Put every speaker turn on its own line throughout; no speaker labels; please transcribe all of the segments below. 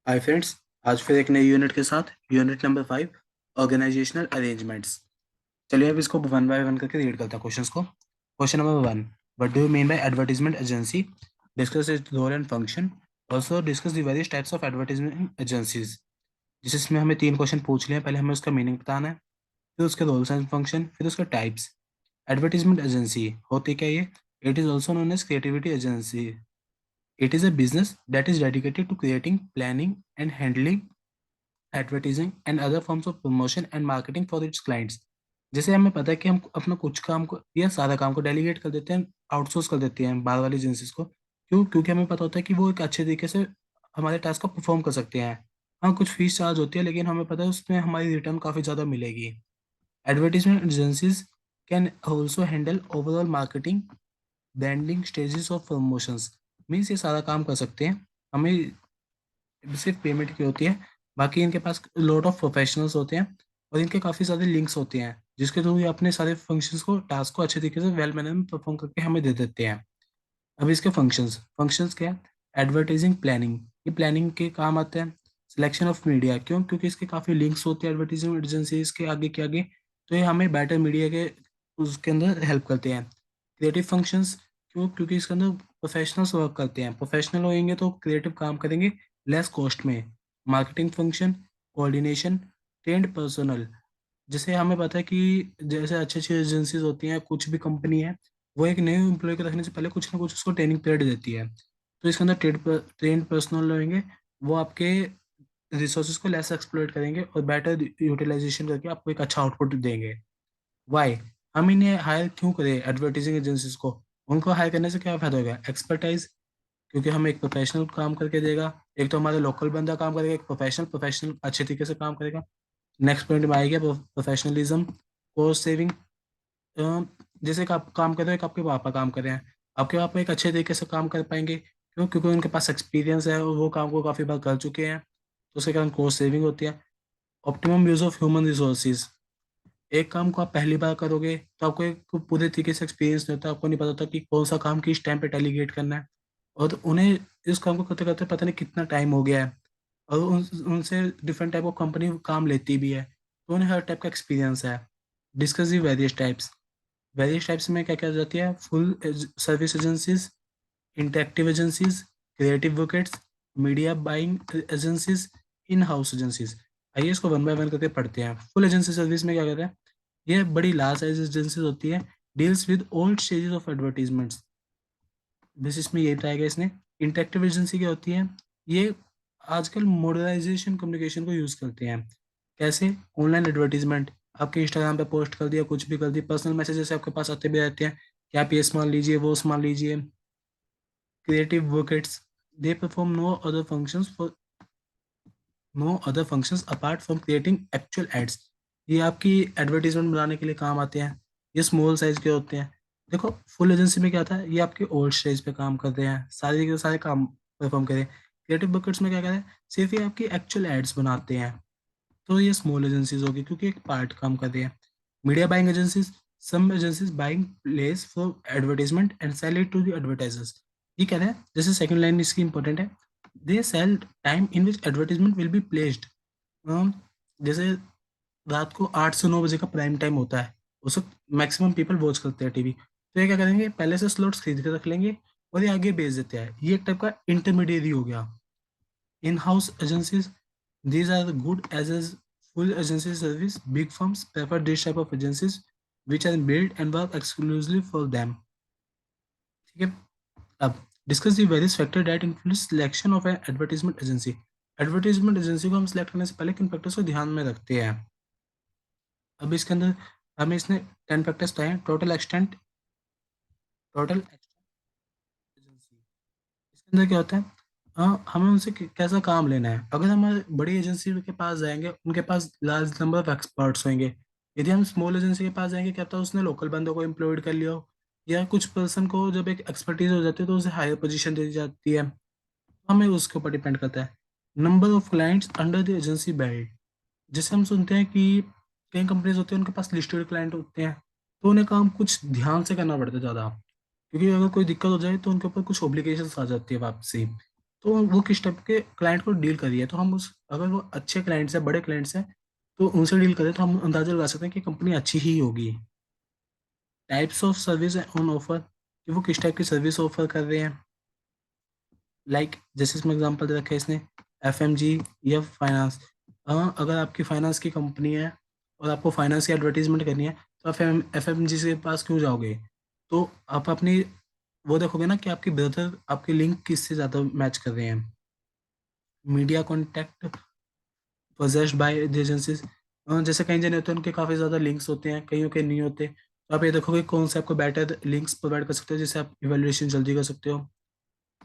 Hi friends. आज फिर एक नई यूनिट के साथ यूनिट नंबर 5 ऑर्गेनाइजेशनल अरेंजमेंट्स। चलिए अब इसको वन बाय वन करके रीड करते हैं क्वेश्चंस को। Question number 1, what do you mean by advertisement agency? Discuss its role and function. Also discuss the various types of advertisement agencies. जिसमें हमें 3 question पूछ लिए हैं। पहले हमें उसका मीनिंग बताना है, फिर उसके रोल्स एंड फंक्शन, फिर उसके टाइप्स। एडवर्टाइजमेंट एजेंसी होती क्या ये? It is also known as creativity agency. It is a business that is dedicated to creating, planning and handling advertising and other forms of promotion and marketing for its clients. जैसे हमें पता है कि हम अपना कुछ काम को या सारा काम को डेलीगेट कर देते हैं, आउटसोर्स कर देते हैं बाहर वाली एजेंसीज को। क्यों? क्योंकि हमें पता होता है कि वो एक अच्छे तरीके से हमारे टास्क को परफॉर्म कर सकते हैं। हाँ, कुछ फीस चार्ज होती है, लेकिन हमें पता है उसमें हमारी रिटर्न काफ़ी ज़्यादा मिलेगी। Advertisement agencies can also handle overall marketing, branding, stages of promotions. Means ये सारा काम कर सकते हैं। हमें सिर्फ पेमेंट की होती है। बाकी इनके पास लॉट ऑफ प्रोफेशनल्स होते हैं और इनके काफ़ी सारे लिंक्स होते हैं, जिसके थ्रू ये अपने सारे फंक्शंस को, टास्क को अच्छे तरीके से वेल मैनर में परफॉर्म करके हमें दे देते हैं। अब इसके फंक्शंस फंक्शंस क्या है? एडवर्टाइजिंग प्लानिंग, ये प्लानिंग के काम आते हैं। सिलेक्शन ऑफ मीडिया, क्यों? क्योंकि इसके काफ़ी लिंक्स होते हैं एडवर्टाइजिंग एजेंसीज के आगे। तो ये हमें बेटर मीडिया के उसके अंदर हेल्प करते हैं। क्रिएटिव फंक्शंस, क्यों? क्योंकि इसके अंदर प्रोफेशनल्स वर्क करते हैं। प्रोफेशनल होंगे तो क्रिएटिव काम करेंगे लेस कॉस्ट में। Marketing function, coordination, trend personal. जैसे हमें पता है कि जैसे अच्छी अच्छी एजेंसीज होती हैं, कुछ भी कंपनी है, वो एक नए एम्प्लॉय को रखने से पहले कुछ ना कुछ उसको ट्रेनिंग पीरियड देती है। तो इसके अंदर ट्रेंड पर्सनल रहेंगे, वो आपके रिसोर्सेज को लेस एक्सप्लॉइट करेंगे और बेटर यूटिलाइजेशन करके आपको एक अच्छा आउटपुट देंगे। वाई? हम इन्हें हायर क्यों करें एडवर्टाइजिंग एजेंसीज को? उनको हायर करने से क्या फायदा होगा? एक्सपर्टाइज, क्योंकि हमें एक प्रोफेशनल काम करके देगा। एक तो हमारे लोकल बंदा काम करेगा, एक प्रोफेशनल प्रोफेशनल अच्छे तरीके से काम करेगा। नेक्स्ट पॉइंट में आएगा प्रोफेशनलिज्म, कॉस्ट सेविंग। जैसे कि आप काम कर रहे हो, एक आपके पापा काम कर रहे हैं, आपके पापा एक अच्छे तरीके से काम कर पाएंगे। क्यों? क्योंकि उनके पास एक्सपीरियंस है और वो काम को काफ़ी बार कर चुके हैं। तो उसके कारण कॉस्ट सेविंग होती है। Optimum use of human resources, एक काम को आप पहली बार करोगे तो आपको एक पूरे तरीके से एक्सपीरियंस नहीं होता, आपको नहीं पता होता कि कौन सा काम किस टाइम पे डेलीगेट करना है। और उन्हें इस काम को करते करते पता नहीं कितना टाइम हो गया है। और उनसे डिफरेंट टाइप ऑफ कंपनी काम लेती भी है, तो उन्हें हर टाइप का एक्सपीरियंस है। डिस्कस दी वेरियस टाइप्स में क्या क्या जाती है? Full service agencies, interactive agencies, creative bouquets, media buying agencies, इन हाउस एजेंसीज। आइए इसको वन बाय वन करके पढ़ते हैं। फुल एजेंसी सर्विस में क्या कहते हैं? ये बड़ी लार्ज साइज एजेंसीज होती है, deals with all stages of advertisements. Basis में ये बताया गया इसने। इंटरेक्टिव एजेंसी क्या होती है? ये आजकल मॉडर्नाइजेशन कम्युनिकेशन को यूज करते हैं। कैसे? ऑनलाइन एडवर्टीजमेंट, आपके इंस्टाग्राम पे पोस्ट कर दिया, कुछ भी कर दिया, पर्सनल मैसेजेस आपके पास आते भी रहते हैं कि आप ये सामान लीजिए, वो सामान लीजिए। Creative buckets, they perform no other functions apart from creating actual ads. ये आपकी एडवर्टीजमेंट बनाने के लिए काम आते हैं। ये स्मॉल साइज के होते हैं। देखो, फुल एजेंसी में क्या था? ये आपके ओल्ड स्टेज पे काम करते हैं, सारे के सारे काम परफॉर्म करें। क्रिएटिव बकेट्स में क्या करते हैं? सिर्फ ये आपकी एक्चुअल एड्स बनाते हैं। तो ये स्मॉल एजेंसीज होगी क्योंकि एक पार्ट काम कर रही है। Media buying agencies, some agencies buying place for advertisement and sell it to the advertisers. ये कह रहे हैं, जैसे सेकंड लाइन इसकी इंपॉर्टेंट है, they sell time in which advertisement will be placed. जैसे रात को 8 से 9 बजे का प्राइम टाइम होता है, उस वक्त मैक्सिमम पीपल वॉच करते हैं टीवी। तो ये क्या करेंगे? पहले से स्लॉट्स खरीद के रख लेंगे और ये आगे भेज देते हैं। ये एक टाइप का इंटरमीडिएरी हो गया। In-house agencies, these are good as full agency service. Big firms prefer this type of agencies which are built and work exclusively for them. ठीक है। अब discuss the various factor that influence selection of an advertisement agency. Advertisement agency को हम select करने से पहले किन factors को ध्यान में रखते हैं? अब इसके अंदर हमें इसने 10 फैक्टर्स बताए हैं। टोटल एजेंसी, इसके अंदर क्या होता है? हमें उनसे कैसा काम लेना है। अगर हम बड़ी एजेंसी के पास जाएंगे, उनके पास लार्ज नंबर ऑफ एक्सपर्ट्स होंगे। यदि हम स्मॉल एजेंसी के पास जाएंगे, क्या पता उसने लोकल बंदों को एम्प्लॉयड कर लिया हो, या कुछ पर्सन को जब एक एक्सपर्टीज हो जाती है तो उसे हायर पोजीशन दे दी जाती है। तो हमें उसके ऊपर डिपेंड करता है। Number of clients under the agency belt, जैसे हम सुनते हैं कि कई कंपनीज होती हैं, उनके पास लिस्टेड क्लाइंट होते हैं, तो उन्हें काम कुछ ध्यान से करना पड़ता है ज़्यादा, क्योंकि अगर कोई दिक्कत हो जाए तो उनके ऊपर कुछ ऑब्लिगेशंस आ जाती है वापसी। तो वो किस टाइप के क्लाइंट को डील कर रही है। तो हम उस अगर वो अच्छे क्लाइंट्स हैं, बड़े क्लाइंट्स हैं, तो उनसे डील करें तो हम अंदाजा लगा सकते हैं कि कंपनी अच्छी ही होगी। Types of service on offer, कि वो किस टाइप की सर्विस ऑफर कर रहे हैं। जैसे इसमें एग्जांपल दे रखा है इसने, एफएमजी या फाइनेंस। हाँ, अगर आपकी फाइनेंस की कंपनी है और आपको फाइनेंस की एडवर्टीजमेंट करनी है, तो आप एफएमजी के पास क्यों जाओगे? तो आप अपनी वो देखोगे ना कि आपकी ब्रदर आपके लिंक किससे ज़्यादा मैच कर रहे हैं। Media contact possessed by the agencies, जैसे कई जने होते हैं उनके काफ़ी ज़्यादा लिंक्स होते हैं, कईयों के नहीं होते। तो आप ये देखोगे कौन से आपको बेटर लिंक्स प्रोवाइड कर सकते हो, जिससे आप इवेल्युएशन जल्दी कर सकते हो।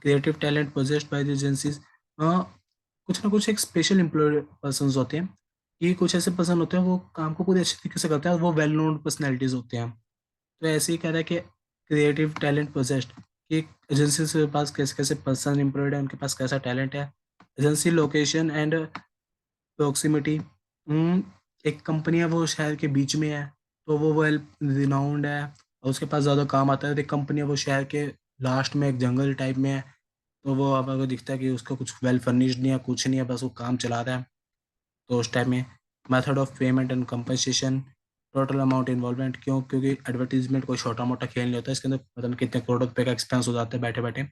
Creative talent possessed by the agencies, कुछ ना कुछ एक स्पेशल एम्प्लॉयड पर्सन होते हैं, कि कुछ ऐसे पर्सन होते हैं वो काम को पूरी अच्छी तरीके से करते हैं और वो वेल नोन पर्सनैलिटीज होते हैं। तो ऐसे ही कह रहा है कि क्रिएटिव टैलेंट पोजेस्ड, कि एजेंसी के पास कैसे कैसे पर्सन एम्प्लॉयड है, उनके पास कैसा टैलेंट है। एजेंसी लोकेशन एंड प्रोक्सिमिटी, एक कंपनी है वो शहर के बीच में है, तो वो वेल रिनाउंड है और उसके पास ज़्यादा काम आता है। और एक कंपनी है वो शहर के लास्ट में एक जंगल टाइप में है, तो वो अब अगर दिखता है कि उसका कुछ वेल फर्निश्ड नहीं है, कुछ नहीं है, बस वो काम चला रहा है, तो उस टाइम में method of payment and compensation, total amount involvement, क्योंकि एडवर्टीजमेंट कोई छोटा मोटा खेल नहीं होता, इसके अंदर पता नहीं कितने करोड़ रुपए का एक्सपेंस हो जाता है बैठे बैठे।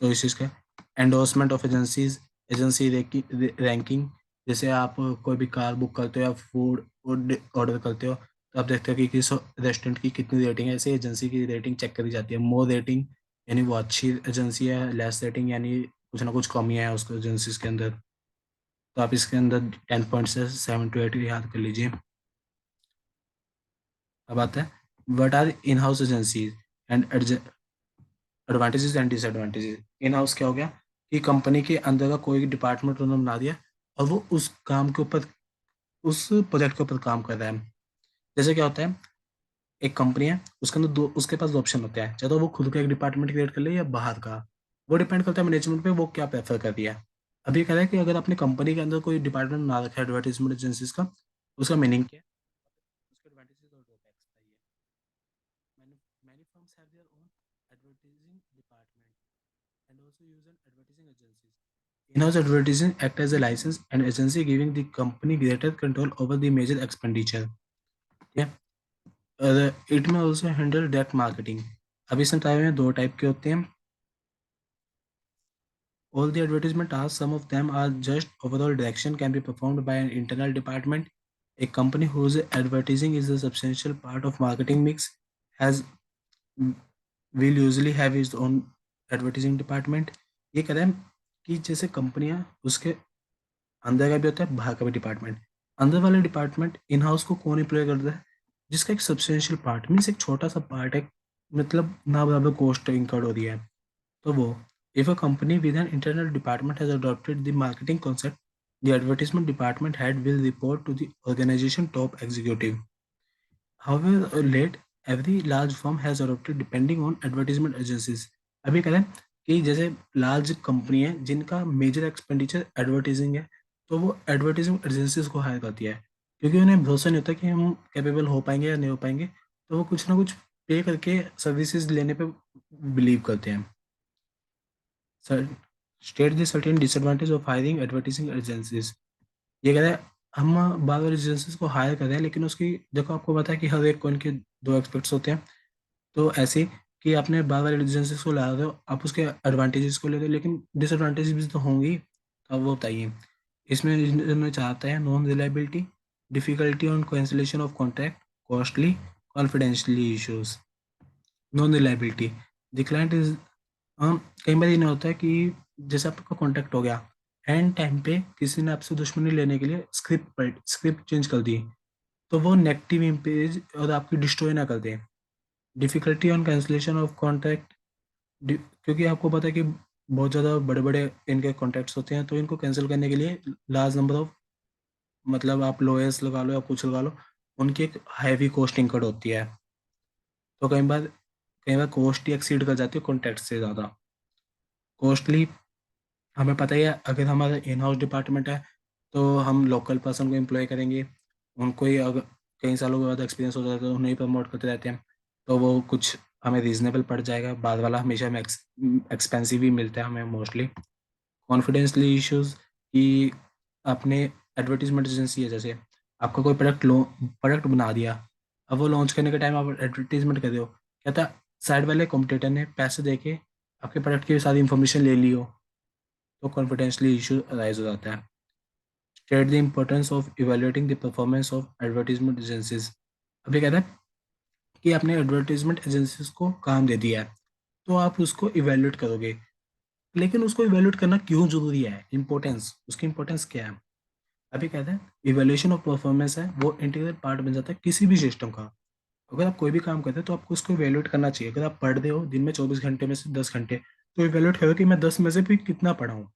तो इस चीज़ का endorsement of agencies, agency ranking, जैसे आप कोई भी कार बुक करते हो या फूड ऑर्डर करते हो, तो आप देखते हो कि किस रेस्टोरेंट की कितनी रेटिंग है, ऐसे एजेंसी की रेटिंग चेक करी जाती है। मोर रेटिंग यानी वो अच्छी एजेंसी है, लेस रेटिंग यानी कुछ ना कुछ कमी है उसको एजेंसीज के अंदर। तो आप इसके अंदर 10 पॉइंट से 7 to 8 याद कर लीजिए। अब आता है what are in house agencies and advantages and disadvantages. In house क्या हो गया कि कंपनी के अंदर का कोई डिपार्टमेंट उन्होंने बना दिया और वो उस काम के ऊपर, उस प्रोजेक्ट के ऊपर काम कर रहा है। जैसे क्या होता है, एक कंपनी है उसके अंदर दो, उसके पास दो ऑप्शन होते हैं, चाहे तो वो खुद का एक डिपार्टमेंट क्रिएट कर ले या बाहर का। वो डिपेंड करता है मैनेजमेंट पे, वो क्या प्रेफर कर रही है। अभी कह रहा है कि अगर अपने कंपनी के अंदर कोई डिपार्टमेंट ना रखा है एडवर्टीजमेंट एजेंसीज का, उसका मीनिंग क्या है, उसके एडवांटेजेस और ड्रॉबैक्स बताइए। Many firms have their own advertising department and also use an advertising agencies. In-house advertising act as a license and agency, giving the company greater control over the major expenditure. Yeah. It may also handle direct marketing. अभी इसमें type में दो type के होते हैं। All the advertisement tasks, some of them are just overall direction, can be performed by an internal department. A company whose advertising is a substantial part of marketing mix has will usually have its own advertising department. ये कह रहा है कि जैसे कंपनियां, उसके अंदर का भी होता है, बाहर का भी डिपार्टमेंट। अंदर वाले डिपार्टमेंट इन हाउस को कौन एम्प्लॉय करता है, जिसका एक सब्सटेंशियल पार्ट मीन्स एक छोटा सा पार्ट है, मतलब ना बराबर कॉस्ट इंकर्ड हो रही है, तो वो if a company with an internal department has adopted the marketing concept, the advertisement department head will report to the organisation top executive. However, late every large firm has adopted depending on advertisement agencies. अभी कह रहे हैं कि जैसे large company है जिनका major expenditure advertising है, तो वो एडवर्टाइजिंग एजेंसीज को हायर करती है, क्योंकि उन्हें भरोसा नहीं होता कि हम कैपेबल हो पाएंगे या नहीं हो पाएंगे, तो वो कुछ ना कुछ पे करके सर्विसेज लेने पे बिलीव करते हैं। Sir, state the certain disadvantage of hiring advertising agencies. ये कह रहा है हम बार बार एजेंसीज को हायर कर रहे हैं, लेकिन उसकी देखो आपको पता है कि हर एक कॉइन के दो एस्पेक्ट्स होते हैं। तो ऐसे कि आपने बार बार एजेंसीज को ला रहे हो, आप उसके एडवांटेजेस को ले रहे हो, लेकिन डिसएडवांटेजेस भी तो होंगी, तो अब वो बताइए। इसमें इन्होंने चाहता है non reliability, difficulty on cancellation of contract, costly confidentiality issues. Non reliability, the client is, कई बार ये नहीं होता है कि जैसे आपका कॉन्टैक्ट हो गया, एंड टाइम पे किसी ने आपसे दुश्मनी लेने के लिए स्क्रिप्ट चेंज कर दी, तो वो नेगेटिव इमेज और आपकी डिस्ट्रॉय ना कर दें। Difficulty on cancellation of contact, क्योंकि आपको पता है कि बहुत ज़्यादा बड़े बड़े इनके कॉन्टैक्ट्स होते हैं, तो इनको कैंसिल करने के लिए लार्ज नंबर ऑफ, मतलब आप लोएस लगा लो या कुछ लगा लो, उनकी एक हैवी कॉस्ट इंकर्ड होती है। तो कई बार कॉस्ट ही एक्सीड कर जाती है कॉन्टैक्ट से ज़्यादा। कॉस्टली, हमें पता ही है अगर हमारा इन हाउस डिपार्टमेंट है, तो हम लोकल पर्सन को एम्प्लॉय करेंगे, उनको ही अगर कई सालों के बाद एक्सपीरियंस हो जाता है तो उन्हें ही प्रमोट करते रहते हैं, तो वो कुछ हमें रीजनेबल पड़ जाएगा, बाद वाला हमेशा हमें एक्सपेंसिव ही मिलता है हमें मोस्टली। कॉन्फिडेंसली इश्यूज कि आपने एडवर्टीजमेंट एजेंसी है, जैसे आपका कोई प्रोडक्ट बना दिया, अब वो लॉन्च करने के टाइम आप एडवर्टीजमेंट कर रहे हो, क्या था साइड वाले कॉम्पिटिटर ने पैसे दे के आपके प्रोडक्ट की सारी इंफॉर्मेशन ले ली हो, तो कॉन्फिडेंसली इशू अराइज हो जाता है। State the importance of evaluating the performance of advertisement agencies. अभी कहता है कि आपने एडवर्टीजमेंट एजेंसीज को काम दे दिया है, तो आप उसको इवेल्युएट करोगे, लेकिन उसको इवेल्युएट करना क्यों जरूरी है, इंपॉर्टेंस, उसकी इंपॉर्टेंस क्या है। अभी कहते हैं इवेल्युएशन ऑफ परफॉर्मेंस है वो इंटीग्रल पार्ट बन जाता है किसी भी सिस्टम का। अगर आप कोई भी काम करते हैं तो आपको उसको इवेल्युएट करना चाहिए। अगर आप पढ़ रहे हो दिन में 24 घंटे में से 10 घंटे, तो इवेल्युएट करो कि मैं 10 में से भी कितना पढ़ा हूँ।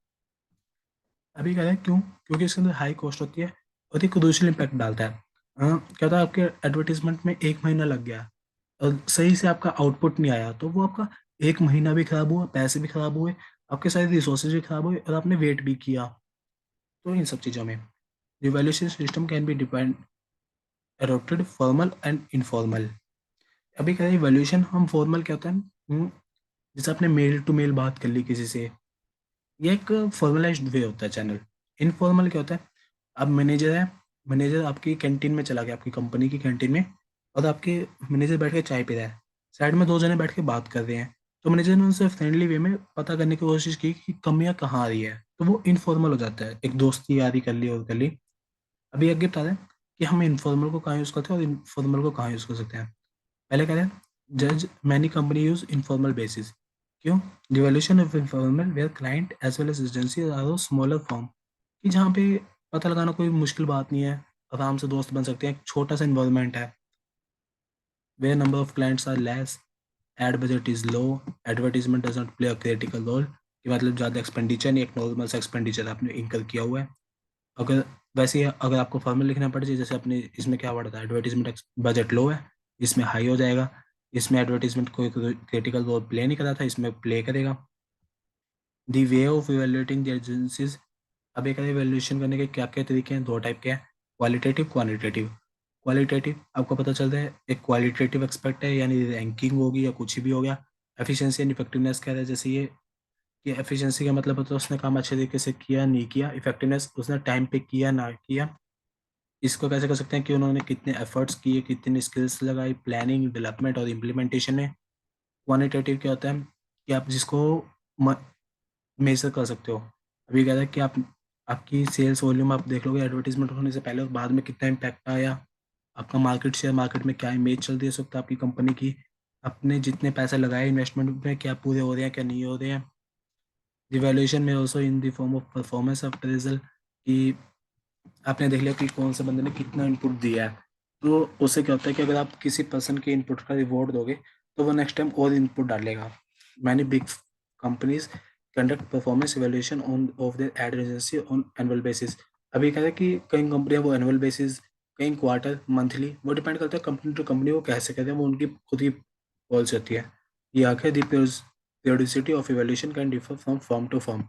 अभी कहते हैं क्यों, क्योंकि इसके अंदर हाई कॉस्ट होती है और ये क्रूशियल इम्पैक्ट डालता है। कहता है आपके एडवर्टीजमेंट में 1 महीना लग गया और सही से आपका आउटपुट नहीं आया, तो वो आपका 1 महीना भी खराब हुआ, पैसे भी खराब हुए, आपके सारे रिसोर्सेज भी खराब हुए और आपने वेट भी किया। तो इन सब चीज़ों में evaluation system can be depend adopted formal and informal. अभी कहते हैं इवैल्यूएशन हम फॉर्मल क्या होता है, जैसे आपने मेल टू मेल बात कर ली किसी से, ये एक फॉर्मलाइज्ड वे होता है चैनल। इनफॉर्मल क्या होता है, अब मैनेजर है, मैनेजर आपकी कैंटीन में चला गया, आपकी कंपनी की कैंटीन में, और आपके मैनेजर बैठ के चाय पी रहा है, साइड में 2 जने बैठ के बात कर रहे हैं, तो मैनेजर ने उनसे फ्रेंडली वे में पता करने की कोशिश की कि कमियां कहाँ आ रही है, तो वो इनफॉर्मल हो जाता है, एक दोस्ती यारी कर ली और कर ली। अभी आगे बता दें कि हम इनफॉर्मल को कहाँ यूज़ करते हैं और इनफॉर्मल को कहाँ यूज़ कर सकते हैं। पहले कह रहे हैं जज many company use informal basis. क्यों, devolution of informal where client as well as agency are smaller form, कि जहाँ पे पता लगाना कोई मुश्किल बात नहीं है, आराम से दोस्त बन सकते हैं, एक छोटा सा इन्वायरमेंट है। Where number of clients are less, ad budget is low, advertisement does not play a critical role, कि मतलब ज़्यादा एक्सपेंडिचर नहीं, एक नॉर्मल सा एक्सपेंडिचर आपने इंकर किया हुआ है। अगर वैसे ही अगर आपको फॉर्मल लिखना पड़ जाए, जैसे अपने इसमें क्या पड़ता है, एडवर्टीजमेंट बजट लो है, इसमें हाई हो जाएगा, इसमें एडवर्टीजमेंट कोई क्रिटिकल रोल प्ले नहीं कर रहा था, इसमें प्ले करेगा। The way of evaluating the agencies. अब एक इवेल्युएशन करने के क्या क्या तरीके हैं, 2 टाइप के हैं, क्वालिटेटिव क्वांटिटेटिव। क्वालिटेटिव आपको पता चलता है एक क्वालिटेटिव एक्सपेक्ट है, यानी रैंकिंग होगी या कुछ भी हो गया। एफिशिएंसी एंड इफेक्टिवनेस कह रहा है, जैसे ये एफिशिएंसी का मतलब होता है उसने काम अच्छे तरीके से किया नहीं किया, इफेक्टिवनेस उसने टाइम पे किया ना किया। इसको कैसे कर सकते हैं कि उन्होंने कितने एफर्ट्स किए, कितनी स्किल्स लगाई प्लानिंग डेवलपमेंट और इम्प्लीमेंटेशन में। क्वानिटेटिव क्या होता है कि आप जिसको मेजर कर सकते हो। अभी कह रहा है कि आप आपकी सेल्स वॉल्यूम आप देख लोगे एडवर्टीजमेंट होने से पहले और बाद में कितना इम्पैक्ट आया, आपका मार्केट शेयर, मार्केट में क्या इमेज चल रही है इस वक्त आपकी कंपनी की, आपने जितने पैसे लगाए इन्वेस्टमेंट में क्या पूरे हो रहे हैं क्या नहीं हो रहे हैं। डिवैल्यूएशन में also in the form of performance appraisal, कि आपने देख लिया कि कौन से बंदे ने कितना इनपुट दिया है, तो उससे क्या होता है कि अगर आप किसी पर्सन के इनपुट का रिवॉर्ड दोगे, तो वो नेक्स्ट टाइम और इनपुट डालेगा। Many big companies conduct performance evaluation on of their ad agency on annual basis. अभी कहते हैं कि कई कंपनियां वो एनुअल बेसिस, कई क्वार्टर, मंथली, वो डिपेंड करता है कंपनी टू कंपनी, वो कैसे कहते हैं, वो उनकी खुद की पॉलिसी होती है। ये आखिर the periodicity of evaluation can differ from firm to firm,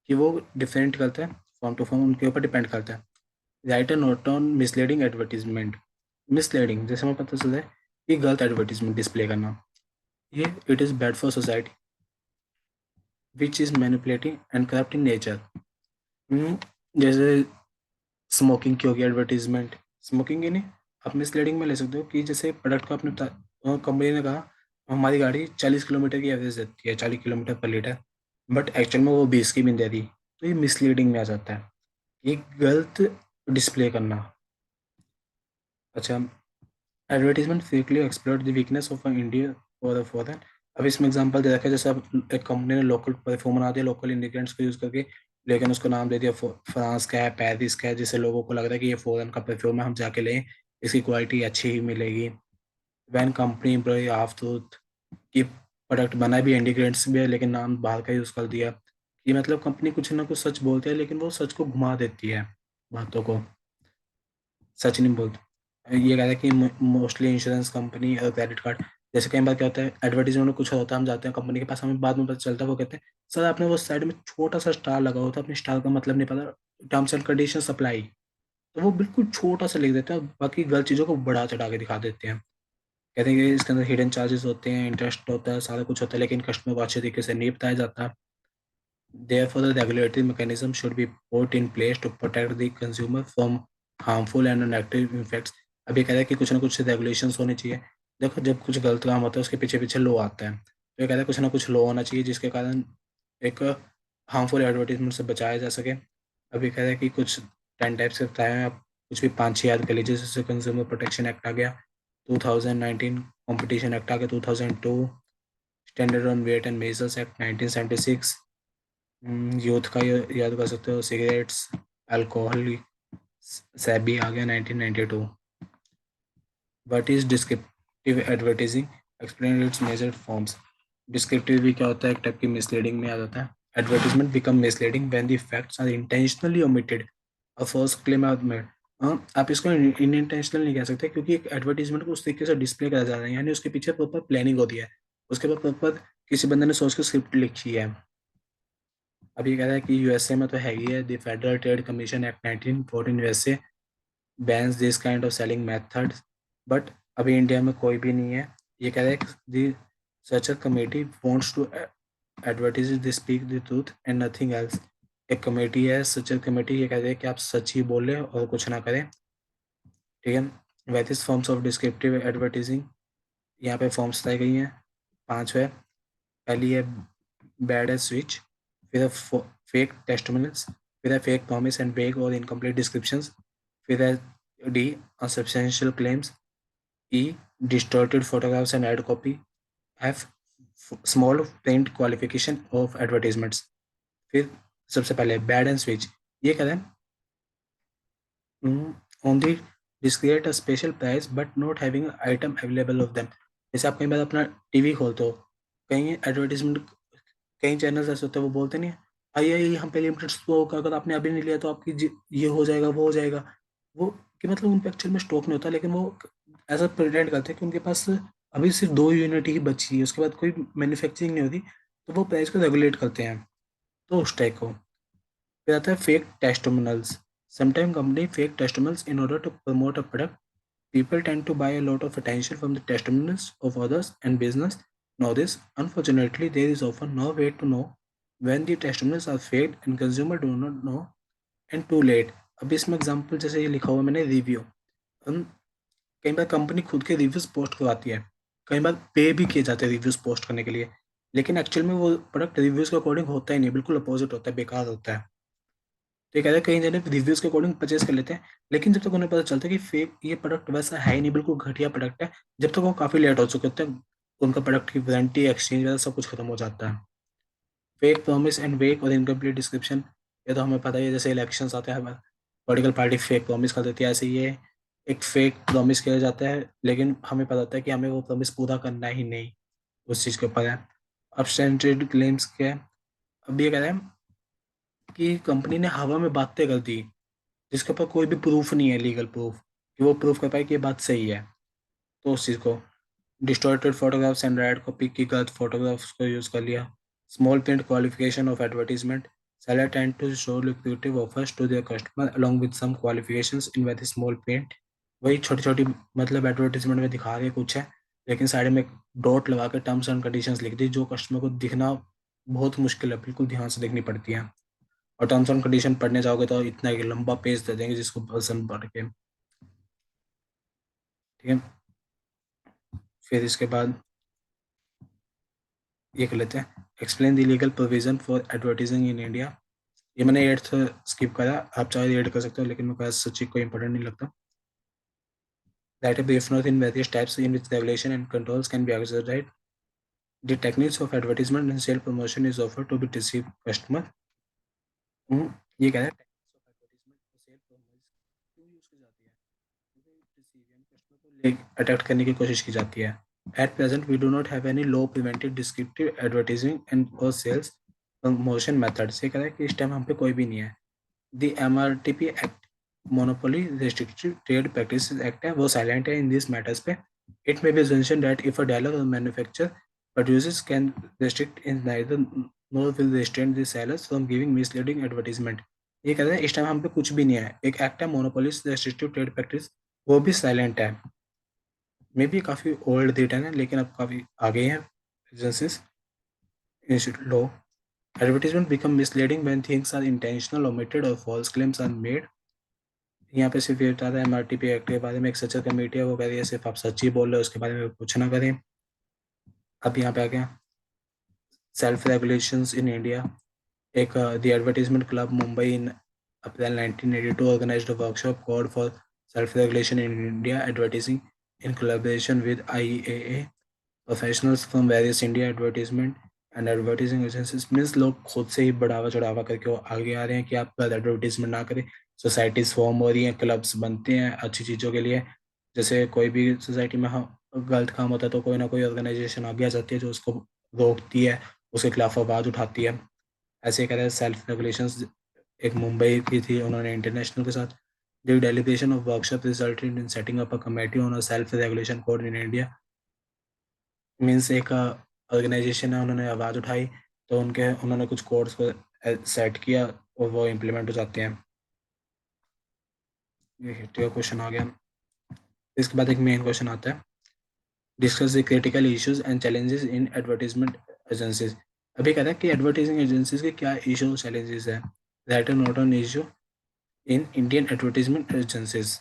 कि वो डिफरेंट करता है, फर्म टू फर्म उनके ऊपर डिपेंड करता है। Right a note on misleading advertisement. Misleading जैसे हमें पता चलता है कि गलत एडवर्टीजमेंट डिस्प्ले करना, ये it is bad for society which is manipulating and corrupt in nature. जैसे स्मोकिंग की होगी एडवर्टीजमेंट, स्मोकिंग ही नहीं, आप मिसलीडिंग में ले सकते हो कि जैसे प्रोडक्ट को अपने कंपनी ने कहा हमारी गाड़ी 40 किलोमीटर की एवरेज देती है, 40 किलोमीटर पर लीटर, बट एक्चुअल में वो 20 की भी दे दी, तो ये मिसलीडिंग में आ जाता है, ये गलत डिस्प्ले करना। अच्छा, advertisement fakely explore the weakness of India और अ फॉरेन। अब इसमें एग्जांपल दे रखा है, जैसे अब एक कंपनी ने लोकल परफ्यूम बना दिया लोकल इंग्रेडिएंट्स को यूज़ करके, लेकिन उसको नाम दे दिया फ्रांस का है, पेरिस का है, जिससे लोगों को लग रहा है कि ये फॉरेन का परफ्यूम है, हम जाके लें, इसकी क्वालिटी अच्छी ही मिलेगी। When company employ half truth, कि प्रोडक्ट बना भी इंग्रेडिएंट्स भी है लेकिन नाम बाहर का यूज़ कर दिया। कि मतलब कंपनी कुछ ना कुछ सच बोलती है लेकिन वो सच को घुमा देती है, बातों को सच नहीं बोलते। ये कह रहा है कि मोस्टली इंश्योरेंस कंपनी और क्रेडिट कार्ड, जैसे कई बार क्या होता है एडवर्टीजमेंट में कुछ होता है, हम जाते हैं कंपनी के पास, हमें बाद में पता चलता है वो कहते हैं सर आपने वो साइड में छोटा सा स्टार लगा हुआ था, अपने स्टार का मतलब नहीं पता, टर्म्स एंड कंडीशन अप्लाई, तो वो बिल्कुल छोटा सा लिख देते हैं और बाकी गलत चीज़ों को बढ़ा चढ़ा के दिखा देते हैं। कहते हैं कि इसके अंदर हिडन चार्जेस होते हैं, इंटरेस्ट होता है, सारा कुछ होता है, लेकिन कस्टमर को अच्छे तरीके से नहीं बताया जाता। Therefore, the regulatory mechanism should be put in place to protect the consumer from harmful and negative effects. अभी कह रहा है कि कुछ ना कुछ रेगुलेशंस होने चाहिए। देखो, जब कुछ गलत काम होता है उसके पीछे पीछे लॉ आता है, तो ये कह रहा है कुछ ना कुछ लॉ होना चाहिए जिसके कारण एक हार्मफुल एडवर्टीजमेंट से बचाया जा सके। अभी कह रहा है कि कुछ 10 टाइप्स के बताए हैं, आप कुछ भी 5-6 याद कर लीजिए। जैसे कंज्यूमर प्रोटेक्शन एक्ट आ गया 2019, कॉम्पिटिशन एक्ट आ गया 2002, standard on weight and measures act 1976, यूथ का याद कर सकते हो, सिगरेट्स, अल्कोहल, सैबी आ गया 1992। What is descriptive advertising, explain its major forms. Descriptive भी क्या होता है, एक टाइप की मिसलीडिंग में आ जाता है। Advertisement become misleading when the facts are intentionally omitted, a false claim are made. आप इसको इनइंटेंशनल नहीं कह सकते, क्योंकि एक एडवर्टीजमेंट को उस तरीके से डिस्प्ले करा जा रहा है, यानी उसके पीछे प्रॉपर प्लानिंग होती है, उसके बाद प्रॉपर किसी बंदे ने सोच के स्क्रिप्ट लिखी है। अभी कह रहा है कि यूएसए में तो है ही है, the federal trade commission act 1914 USA bans this kind of selling methods, but अभी इंडिया में कोई भी नहीं है। ये कह रहा है the such a committee wants to advertise the speak the truth and nothing else. एक कमेटी है सच कमेटी, ये कह रही है कि आप सच ही बोले और कुछ ना करें। ठीक है। वैरियस फॉर्म्स ऑफ डिस्क्रिप्टिव एडवर्टाइजिंग, यहाँ पे फॉर्म्स बताई गई हैं, 5 है। पहली है बैड एज स्विच, फिर है फेक टेस्टिमोनियल्स, फिर है फेक प्रॉमिस एंड वेग और इनकम्प्लीट डिस्क्रिप्शंस, फिर है D unsubstantial claims, E distorted photographs and ad copy, F small print qualification of advertisements. फिर सबसे पहले बैड एंड स्विच, ये कह रहे हैं only discrete a special price but not having item available of them. जैसे आप कई बार अपना टीवी खोलते हो, कहीं एडवर्टीजमेंट, कई चैनल्स ऐसे होते हैं वो बोलते नहीं है, आइए आइए हम पे लिमिटेड स्टॉक, अगर आपने अभी नहीं लिया तो आपकी ये हो जाएगा वो हो जाएगा। वो कि मतलब उन पे एक्चुअल में स्टॉक नहीं होता, लेकिन वो ऐसा प्रिटेंड करते हैं कि उनके पास अभी सिर्फ 2 यूनिट ही बची है, उसके बाद कोई मैन्युफैक्चरिंग नहीं होती, तो वो प्राइस को रेगुलेट करते हैं। तो उस टाइप को फिर आता है fake testimonials. Sometime company fake testimonials in order to promote a product. People tend to buy a lot of attention from the testimonials of others and business. Know this. Unfortunately, there is often no way to know when the testimonials are fake and consumer do not know and too late. अब इसमें example जैसे ये लिखा हुआ मैंने review, हम कई बार company खुद के रिव्यूज पोस्ट करवाती है, कई बार पे भी किए जाते हैं रिव्यूज पोस्ट करने के लिए, लेकिन एक्चुअल में वो प्रोडक्ट रिव्यूज के अकॉर्डिंग होता ही नहीं, बिल्कुल अपोजिट होता है, बेकार होता है। तो ये कहते हैं कई जने रिव्यूज के अकॉर्डिंग परचेज कर लेते हैं, लेकिन जब तक उन्हें पता चलता है कि फेक ये प्रोडक्ट वैसा है ही नहीं, बिल्कुल घटिया प्रोडक्ट है, जब तक वो काफी लेट हो चुके होते हैं, उनका प्रोडक्ट की वारंटी एक्सचेंज वगैरह सब कुछ खत्म हो जाता है। फेक प्रॉमिस एंड वेक और इनकम्प्लीट डिस्क्रिप्शन, ये तो हमें पता ही है, जैसे इलेक्शंस आते हैं, पॉलिटिकल पार्टी फेक प्रॉमिस कर देती है, ऐसे ये एक फेक प्रॉमिस किया जाता है, लेकिन हमें पता होता है कि हमें वो प्रॉमिस पूरा करना ही नहीं, उस चीज़ के ऊपर है। अब स्टैंडर्ड क्लेम्स क्या है, अब ये कह रहे हैं कि कंपनी ने हवा में बातें कर दी, जिसके ऊपर कोई भी प्रूफ नहीं है, लीगल प्रूफ कि वो प्रूफ कर पाए कि ये बात सही है। तो उस चीज़ को distorted photographs and red copy की गलत फोटोग्राफ्स को यूज़ कर लिया। Small print qualification of advertisement, seller tend to show lucrative offers to their customer along with some qualifications in very small print। वही छोटी छोटी मतलब एडवर्टीजमेंट में दिखा रहे कुछ है, लेकिन साइड में एक डॉट लगा के टर्म्स एंड कंडीशंस लिख दी, जो कस्टमर को दिखना बहुत मुश्किल है, बिल्कुल ध्यान से देखनी पड़ती है। और टर्म्स एंड कंडीशन पढ़ने जाओगे तो इतना एक लंबा पेज दे देंगे जिसको पर्सन पढ़ के। ठीक है। फिर इसके बाद ये कर लेते हैं, explain the legal provision for advertising in India. ये मैंने एट्थ स्किप करा, आप चाहे एड कर सकते हो, लेकिन मेरे पास सच्ची कोई इंपॉर्टेंट नहीं लगता। Write a brief note in various types in which regulation and controls can be exercised. The techniques of advertisement and sale promotion is offer to be deceive customer. ये कह रहा है टेक्निक्स ऑफ एडवर्टाइजमेंट और sale promotion क्यों use की जाती है, क्योंकि डिसीव यानी कस्टमर को अट्रैक्ट करने की कोशिश की जाती है। At present, we do not have any law prevented descriptive advertising and or sales promotion methods। ये कह रहा है कि इस टाइम हम पे कोई भी नहीं है। The MRTP Act, Monopoly Restrictive Trade Practices Act है, वो साइलेंट है इन दिस मैटर्स पे। It may be mentioned that if a dealer or manufacturer produces can restrict in neither nor will restrain the sellers from giving misleading advertisement। ये कहते हैं इस time हम पे कुछ भी नहीं है, एक एक्ट है मोनोपोलिस रेस्ट्रिक्टिव ट्रेड प्रैक्टिस, वो भी साइलेंट है। मे बी काफ़ी ओल्ड डेटा है लेकिन अब काफ़ी आगे हैं एजेंसीज लो। Advertisement become misleading when things are intentional omitted और फॉल्स क्लेम्स आर मेड। यहाँ पे सिर्फ ये बता रहा है MRTP एक्ट के बारे में, एक सचर कमेटी है वो कह रही है सिर्फ आप सच ही बोल रहे हो, उसके बारे में कुछ ना करें। अब यहाँ पे आ गया सेल्फ रेगुलेशंस इन इंडिया। एक the advertisement club Mumbai in April 1982 organized a workshop called for self-regulation in India advertising in collaboration with IEAA professionals from various India advertisement and advertising agencies. Means लोग खुद से ही बढ़ावा चढ़ावा करके वो आगे आ रहे हैं कि आप गलत एडवर्टीजमेंट ना करें। सोसाइटीज़ फॉर्म हो रही हैं, क्लब्स बनते हैं अच्छी चीज़ों के लिए। जैसे कोई भी सोसाइटी में हाँ गलत काम होता है तो कोई ना कोई ऑर्गेनाइजेशन आगे आ जाती है जो उसको रोकती है, उसके खिलाफ आवाज़ उठाती है। ऐसे ही कह रहे हैं सेल्फ रेगुलेशंस। एक मुंबई की थी, उन्होंने इंटरनेशनल के साथ the deliberation of workshop resulted in setting up a committee on a self regulation code in India. Means एक ऑर्गेनाइजेशन है, उन्होंने आवाज़ उठाई तो उन्होंने कुछ कोड्स को सेट किया और वो इम्प्लीमेंट हो जाते हैं। ये हिस्ट्री का क्वेश्चन आ गया। इसके बाद एक मेन क्वेश्चन आता है discuss the critical issues and challenges in advertisement agencies. अभी कहता है कि एडवर्टीजिंग एजेंसीज के क्या इशू चैलेंजेस है। Right note on issue in Indian advertisement agencies.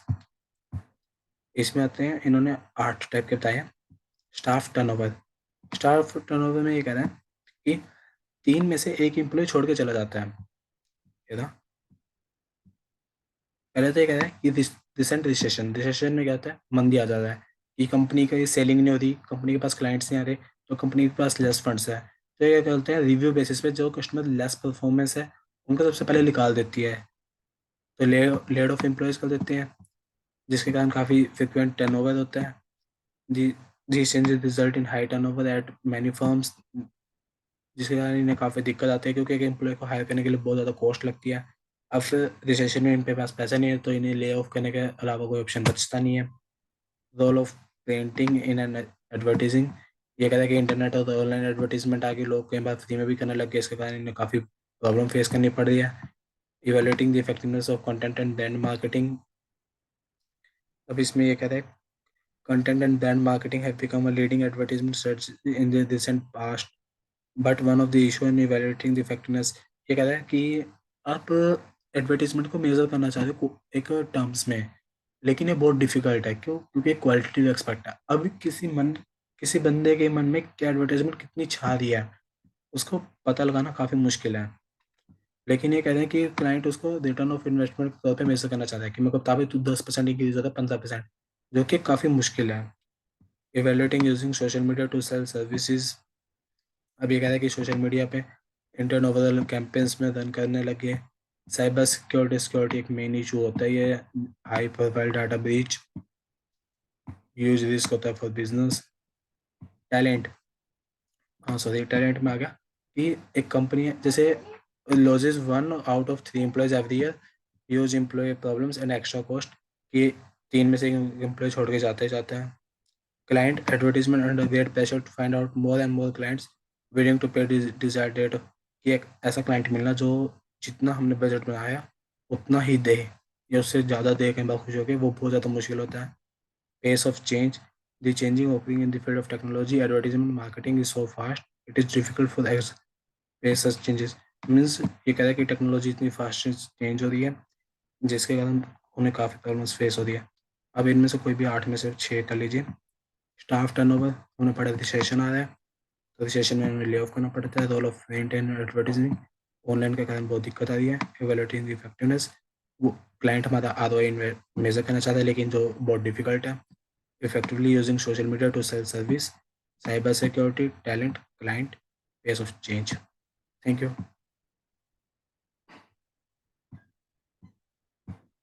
इसमें आते हैं, इन्होंने 8 टाइप के बताए हैं। Staff turnover. स्टाफ टर्नओवर में ये कह रहा है कि 3 में से एक एम्प्लॉय छोड़ के चला जाता है। ये था पहले तो ये कह रहा है कि रिसेंट रिसेशन। रिसेशन में क्या होता है, मंदी आ जाता है कि कंपनी का सेलिंग नहीं होती, कंपनी के पास क्लाइंट्स नहीं आ रहे, तो कंपनी के पास लेस फंड्स है। तो ये क्या करते हैं, रिव्यू बेसिस पे जो कस्टमर लेस परफॉर्मेंस है उनको सबसे पहले निकाल देती है, तो लेड ऑफ एम्प्लॉयज कर देते हैं, जिसके कारण काफ़ी फ्रिक्वेंट टर्नओवर होता है। दी these changes result in high turnover at many firms, जिसके कारण इन्हें काफ़ी दिक्कत आती है क्योंकि एक एम्प्लॉय को हायर करने के लिए बहुत ज़्यादा कॉस्ट लगती है। अब फिर रिसेशन में इनके पास पैसा नहीं है तो इन्हें ले ऑफ करने के अलावा कोई ऑप्शन बचता नहीं है। Role of printing in an advertising. ये कहता है कि इंटरनेट और ऑनलाइन एडवर्टीजमेंट आगे लोग कई बार फ्री में भी करने लग गए, इसके कारण इन्हें काफ़ी प्रॉब्लम फेस करनी पड़ रही है। Evaluating the effectiveness of content and brand marketing. अब इसमें ये कहता है content and brand marketing have become a leading advertisement strategy in the recent past, but one of the issue in evaluating the effectiveness. ये कहता है कि आप एडवर्टीजमेंट को मेजर करना चाहते हो एक टर्म्स में, लेकिन ये बहुत डिफिकल्ट है। क्यों? क्योंकि क्वालिटेटिव एक्सपेक्ट है। अब किसी बंदे के मन में क्या एडवर्टाइजमेंट कितनी छा रही है उसको पता लगाना काफ़ी मुश्किल है। लेकिन ये कह रहे हैं कि क्लाइंट उसको रिटर्न ऑफ इन्वेस्टमेंट के तौर पे मेजर करना चाहता है कि मेरे को ताबे तू 10% इंक्रीज होता है 15%, जो कि काफ़ी मुश्किल है। Evaluating using social media to sell services. अब ये कह रहा है कि सोशल मीडिया पे इंटरन ओवरऑल कैंपेन्स में रन करने लगे। साइबर सिक्योरिटी एक मेन इशू होता है, ये high profile data breach, huge risk होता है फॉर बिजनेस। टैलेंट, हाँ सॉरी टैलेंट में आ गया कि एक कंपनी है जैसे losses 1 out of 3 employees every year, huge employ problems and extra cost, कि 3 में से एम्प्लॉय छोड़ के जाते ही जाते हैं। Client advertisement under great pressure to find out more and more clients willing to pay desired rate, कि एक ऐसा क्लाइंट मिलना जो जितना हमने बजट बनाया उतना ही दे या उससे ज़्यादा दे कई बार खुश होकर, वो बहुत ज़्यादा मुश्किल होता है। Pace of change. The changing opening in the field of technology, advertisement, marketing is so fast. It is difficult for the pace such changes. Means ये कह रहा है कि टेक्नोलॉजी इतनी फास्ट चेंज हो रही है जिसके कारण उन्हें काफ़ी प्रॉब्लम्स फेस हो रही है। अब इनमें से कोई भी 8 में से 6 कर लीजिए। स्टाफ टर्नओवर, उन्हें पड़ा रिसेशन आ रहा है तो रिसेशन में उन्हें ले ऑफ करना पड़ता है। Role of print and advertising, online के कारण बहुत दिक्कत आ रही है। इवेल्युएटिंग द इफेक्टिवनेस, वो क्लाइंट हमारा ROI मेजर करना चाहता है लेकिन जो बहुत डिफिकल्ट है। effectively using social media to sell service, cybersecurity, talent, client, pace of change. Thank you.